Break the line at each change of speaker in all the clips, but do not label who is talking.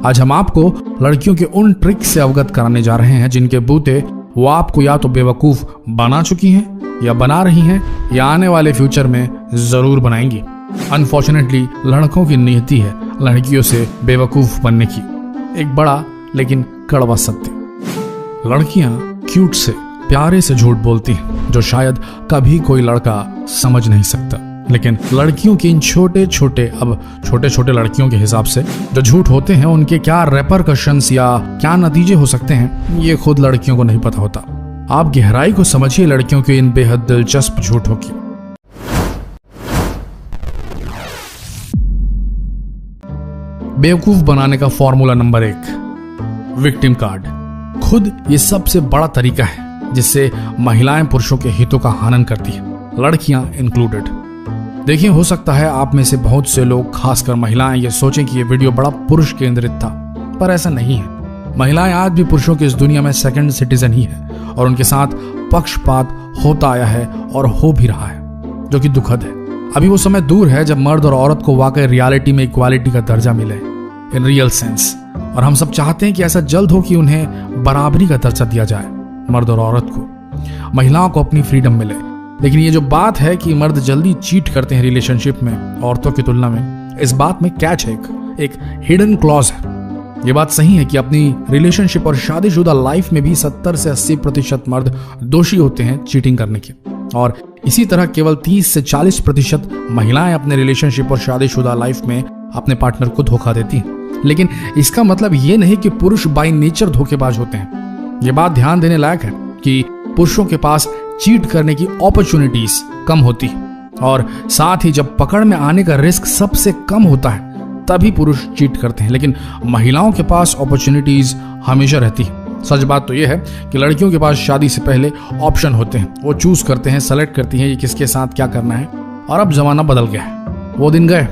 आज हम आपको लड़कियों के उन ट्रिक से अवगत कराने जा रहे हैं जिनके बूते वो आपको या तो बेवकूफ बना चुकी हैं या बना रही हैं या आने वाले फ्यूचर में जरूर बनाएंगी। अनफॉर्चुनेटली लड़कों की नियति है लड़कियों से बेवकूफ बनने की। एक बड़ा लेकिन कड़वा सत्य, लड़कियां क्यूट से प्यारे से झूठ बोलती हैं जो शायद कभी कोई लड़का समझ नहीं सकता। लेकिन लड़कियों के इन छोटे छोटे लड़कियों के हिसाब से जो झूठ होते हैं उनके क्या रेपरकशंस या क्या नतीजे हो सकते हैं ये खुद लड़कियों को नहीं पता होता। आप गहराई को समझिए लड़कियों के इन बेहद दिलचस्प झूठों की। बेवकूफ बनाने का फॉर्मूला नंबर 1, विक्टिम कार्ड। खुद ये सबसे बड़ा तरीका है जिससे महिलाएं पुरुषों के हितों का हनन करती है, लड़कियां इंक्लूडेड। देखिए, हो सकता है आप में से बहुत से लोग, खासकर महिलाएं, ये सोचें कि ये वीडियो बड़ा पुरुष केंद्रित था, पर ऐसा नहीं है। महिलाएं आज भी पुरुषों की इस दुनिया में सेकंड सिटीजन ही है और उनके साथ पक्षपात होता आया है और हो भी रहा है, जो कि दुखद है। अभी वो समय दूर है जब मर्द और औरत को वाकई रियलिटी में इक्वालिटी का दर्जा मिले इन रियल सेंस, और हम सब चाहते हैं कि ऐसा जल्द हो कि उन्हें बराबरी का दर्जा दिया जाए। मर्द और औरत को, महिलाओं को अपनी फ्रीडम मिले। लेकिन ये जो बात है कि मर्द जल्दी चीट करते हैं रिलेशनशिप में औरतों की तुलना में, इस बात में कैच है, एक हिडन क्लॉज है। ये बात सही है कि अपनी रिलेशनशिप और शादीशुदा लाइफ में भी 70 से 80% मर्द दोषी होते हैं चीटिंग करने के, और इसी तरह केवल 30 से 40% महिलाएं अपने रिलेशनशिप और शादीशुदा लाइफ में अपने पार्टनर को धोखा देती हैं। लेकिन इसका मतलब ये नहीं कि पुरुष बाय नेचर धोखेबाज होते हैं। ये बात ध्यान देने लायक है कि पुरुषों के पास चीट करने की अपॉर्चुनिटीज कम होती है, और साथ ही जब पकड़ में आने का रिस्क सबसे कम होता है तभी पुरुष चीट करते हैं। लेकिन महिलाओं के पास अपॉर्चुनिटीज हमेशा रहती है। सच बात तो यह है कि लड़कियों के पास शादी से पहले ऑप्शन होते हैं, वो चूज करते हैं, सेलेक्ट करती हैं ये किसके साथ क्या करना है। और अब जमाना बदल गया है, वो दिन गए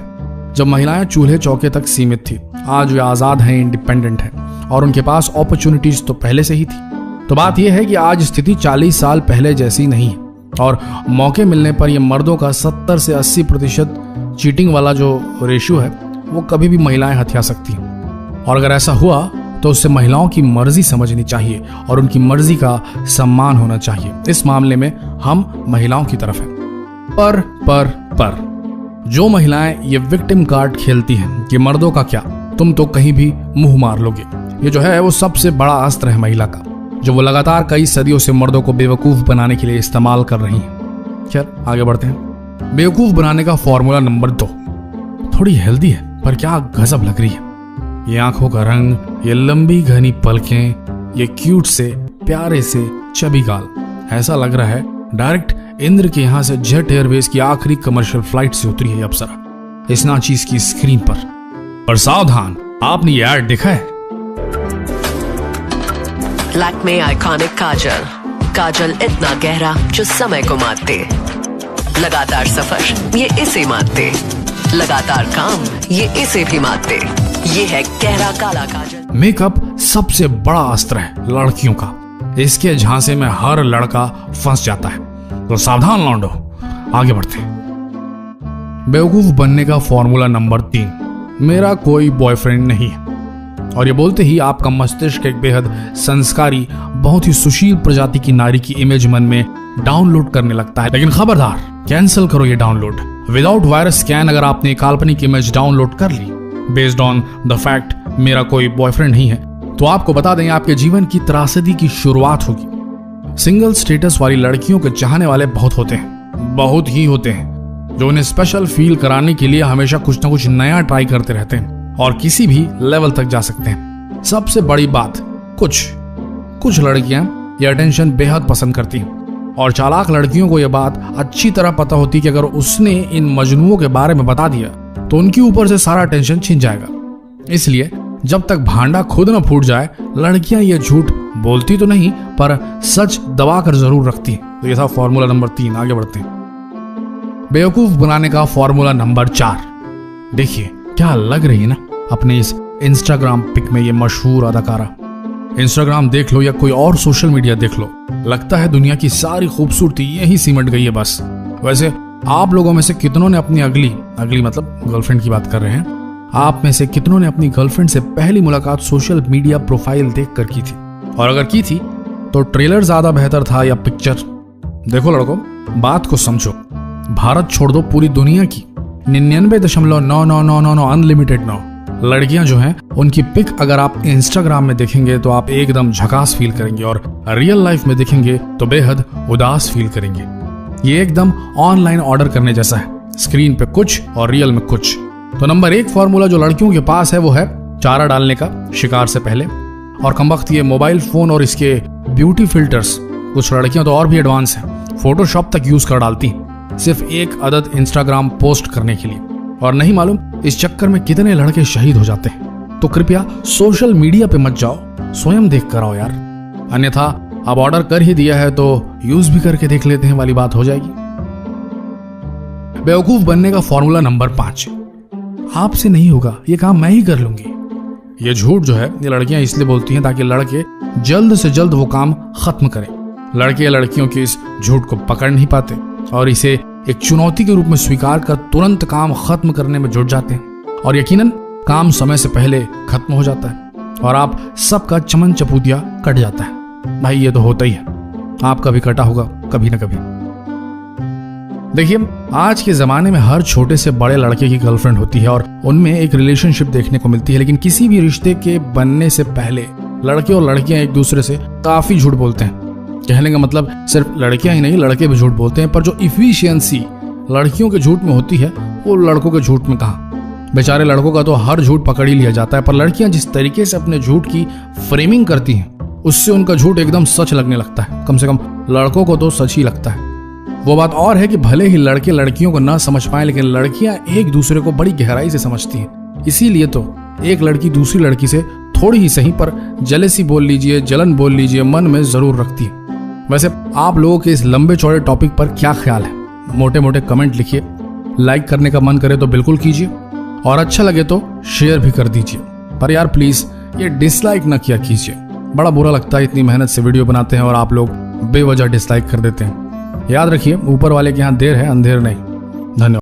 जब महिलाएं चूल्हे चौके तक सीमित थी। आज वे आजाद हैं, इंडिपेंडेंट हैं, और उनके पास अपॉर्चुनिटीज तो पहले से ही थी। तो बात यह है कि आज स्थिति 40 साल पहले जैसी नहीं है, और मौके मिलने पर यह मर्दों का 70 से 80% चीटिंग वाला जो रेशियो है वो कभी भी महिलाएं हथिया सकती हैं। और अगर ऐसा हुआ तो उससे महिलाओं की मर्जी समझनी चाहिए और उनकी मर्जी का सम्मान होना चाहिए। इस मामले में हम महिलाओं की तरफ हैं। पर जो महिलाएं ये विक्टिम कार्ड खेलती हैं कि मर्दों का क्या, तुम तो कहीं भी मुंह मार लोगे, ये जो है वो सबसे बड़ा अस्त्र है महिला का, जो वो लगातार कई सदियों से मर्दों को बेवकूफ बनाने के लिए इस्तेमाल कर रही हैं। खैर, आगे बढ़ते हैं। बेवकूफ बनाने का फॉर्मूला नंबर 2 थोड़ी हेल्दी है पर क्या गजब लग रही है। ये आंखों का रंग, ये लंबी घनी पलकें, ये क्यूट से प्यारे से चबी गाल, ऐसा लग रहा है डायरेक्ट इंद्र के यहां से जेट एयरवेज की आखिरी कमर्शियल फ्लाइट से उतरी है अप्सरा इस नाचीज की स्क्रीन पर। और सावधान, आपने ये ऐड देखा है?
लैक्मे आइकॉनिक काजल इतना गहरा जो समय को मारते, लगातार सफर ये इसे मारते, लगातार काम ये इसे भी मारते, ये है गहरा काला काजल।
मेकअप सबसे बड़ा अस्त्र है लड़कियों का, इसके झांसे में हर लड़का फंस जाता है। तो सावधान लौंडो, आगे बढ़ते हैं। बेवकूफ बनने का फॉर्मूला नंबर 3, मेरा कोई बॉयफ्रेंड नहीं है। और ये बोलते ही आपका मस्तिष्क एक बेहद संस्कारी, बहुत ही सुशील प्रजाति की नारी की इमेज मन में डाउनलोड करने लगता है। लेकिन खबरदार, कैंसिल करो ये डाउनलोड। विदाउट वायरस स्कैन अगर आपने काल्पनिक इमेज डाउनलोड कर ली बेस्ड ऑन द फैक्ट मेरा कोई बॉयफ्रेंड नहीं है, तो आपको बता दें आपके जीवन की त्रासदी की शुरुआत होगी। सिंगल स्टेटस वाली लड़कियों के चाहने वाले बहुत होते हैं, बहुत ही होते हैं, जो उन्हें स्पेशल फील कराने के लिए हमेशा कुछ ना कुछ नया ट्राई करते रहते हैं और किसी भी लेवल तक जा सकते हैं। सबसे बड़ी बात, कुछ लड़कियां ये अटेंशन बेहद पसंद करती हैं, और चालाक लड़कियों को यह बात अच्छी तरह पता होती है कि अगर उसने इन मजनुओं के बारे में बता दिया तो उनके ऊपर से सारा टेंशन छिन जाएगा। इसलिए जब तक भांडा खुद न फूट जाए, लड़कियां ये झूठ बोलती तो नहीं पर सच दबा कर जरूर रखती हैं। तो ये था फॉर्मूला नंबर 3। आगे बढ़ते हैं। बेवकूफ बनाने का फॉर्मूला नंबर 4। देखिए क्या लग रही है ना अपने इस इंस्टाग्राम पिक में ये मशहूर अदाकारा। इंस्टाग्राम देख लो या कोई और सोशल मीडिया देख लो, लगता है दुनिया की सारी खूबसूरती यही सिमट गई है बस। वैसे आप लोगों में से कितनों ने अपनी अगली मतलब गर्लफ्रेंड की बात कर रहे हैं, आप में से कितनों ने अपनी गर्लफ्रेंड से पहली मुलाकात सोशल मीडिया प्रोफाइल देखकर की थी? और अगर की थी तो ट्रेलर ज्यादा बेहतर था या पिक्चर? देखो लड़कों, बात को समझो। भारत छोड़ दो, पूरी दुनिया की 99.9999 अनलिमिटेड 9 लड़कियां जो हैं उनकी पिक अगर आप इंस्टाग्राम में देखेंगे तो आप एकदम झकास फील करेंगे, और रियल लाइफ में देखेंगे तो बेहद उदास फील करेंगे। ये एकदम ऑनलाइन ऑर्डर करने जैसा है, स्क्रीन पे कुछ और रियल में कुछ। तो नंबर 1 फॉर्मूला जो लड़कियों के पास है वो है चारा डालने का शिकार से पहले। और कमबख्त ये मोबाइल फोन और इसके ब्यूटी फिल्टर्स, कुछ लड़कियां तो और भी एडवांस हैं, फोटोशॉप तक यूज कर डालती हैं सिर्फ एक अदद इंस्टाग्राम पोस्ट करने के लिए। और नहीं मालूम इस चक्कर में कितने लड़के शहीद हो जाते हैं। तो कृपया सोशल मीडिया पे मत जाओ, स्वयं देख कर आओ यार, अन्यथा अब ऑर्डर कर ही दिया है तो यूज भी करके देख लेते हैं वाली बात हो जाएगी। बेवकूफ बनने का फॉर्मूला नंबर 5, आपसे नहीं होगा, ये काम मैं ही कर लूंगी। ये झूठ जो है ये लड़कियां इसलिए बोलती हैं ताकि लड़के जल्द से जल्द वो काम खत्म करें। लड़के या लड़कियों के इस झूठ को पकड़ नहीं पाते और इसे एक चुनौती के रूप में स्वीकार कर तुरंत काम खत्म करने में जुट जाते हैं, और यकीनन काम समय से पहले खत्म हो जाता है और आप सबका चमन चपूतिया कट जाता है। भाई ये तो होता ही है, आपका भी कटा होगा कभी ना कभी। देखिए, आज के जमाने में हर छोटे से बड़े लड़के की गर्लफ्रेंड होती है और उनमें एक रिलेशनशिप देखने को मिलती है, लेकिन किसी भी रिश्ते के बनने से पहले लड़के और लड़कियां एक दूसरे से काफी झूठ बोलते हैं। कहने का मतलब सिर्फ लड़कियां ही नहीं, लड़के भी झूठ बोलते हैं, पर जो इफिशियंसी लड़कियों के झूठ में होती है वो लड़कों के झूठ में कहाँ। बेचारे लड़कों का तो हर झूठ पकड़ ही लिया जाता है, पर लड़कियां जिस तरीके से अपने झूठ की फ्रेमिंग करती हैं उससे उनका झूठ एकदम सच लगने लगता है। कम से कम लड़कों को तो सच ही लगता है। वो बात और है कि भले ही लड़के लड़कियों को ना समझ पाए, लेकिन लड़कियां एक दूसरे को बड़ी गहराई से समझती हैं। इसीलिए तो एक लड़की दूसरी लड़की से थोड़ी ही सही पर जेलसी बोल लीजिए, जलन बोल लीजिए, मन में जरूर रखती है। वैसे आप लोगों के इस लंबे चौड़े टॉपिक पर क्या ख्याल है? मोटे मोटे कमेंट लिखिए। लाइक करने का मन करे तो बिल्कुल कीजिए, और अच्छा लगे तो शेयर भी कर दीजिए। पर यार प्लीज ये डिसलाइक ना किया कीजिए, बड़ा बुरा लगता है। इतनी मेहनत से वीडियो बनाते हैं और आप लोग बेवजह डिसलाइक कर देते हैं। याद रखिए, ऊपर वाले के यहाँ देर है अंधेर नहीं। धन्यवाद।